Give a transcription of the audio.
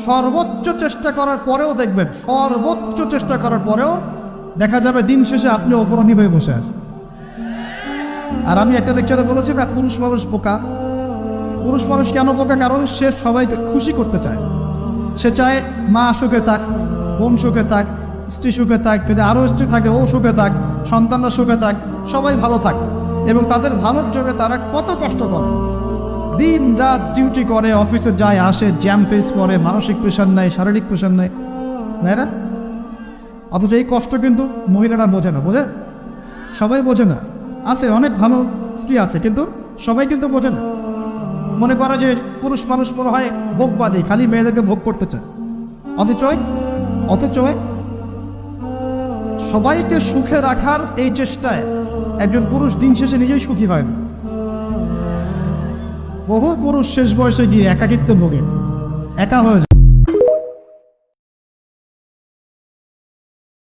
সর্বোচ্চ চেষ্টা করার পরেও দেখবেন, সর্বোচ্চ চেষ্টা করার পরেও দেখা যাবে দিন শেষে আপনি অপরাধী হয়ে বসে আছেন। আর আমি একটা লেকচারে বলেছি না, পুরুষ মানুষ বোকা। পুরুষ মানুষ কেন বোকা? কারণ সে সবাইকে খুশি করতে চায়। সে চায় মা সুখে থাক, বোন সুখে থাক, স্ত্রী সুখে থাক, যদি আরও স্ত্রী থাকে ও সুখে থাক, সন্তানরা সুখে থাক, সবাই ভালো থাক। এবং তাদের ভালোর জন্য তারা কত কষ্ট করে, দিন রাত ডিউটি করে, অফিসে যায় আসে, জ্যাম ফেস করে, মানসিক প্রেশার নেয়, শারীরিক প্রেশার নেয়, তাই না? অথচ এই কষ্ট কিন্তু মহিলারা বোঝে না। বোঝে? সবাই বোঝে না। আছে অনেক ভালো স্ত্রী আছে, কিন্তু সবাই কিন্তু বোঝে না। মনে করে যে পুরুষ মানুষ মনে হয় ভোগবাদী, খালি মেয়েদেরকে ভোগ করতে চায়। অথচ সবাইকে সুখে রাখার এই চেষ্টায় একজন পুরুষ দিন শেষে নিজেই সুখী হয় না। বহু পুরুষ শেষ বয়সে গিয়ে একাকিত্বে ভোগে, একা হয়ে যায়।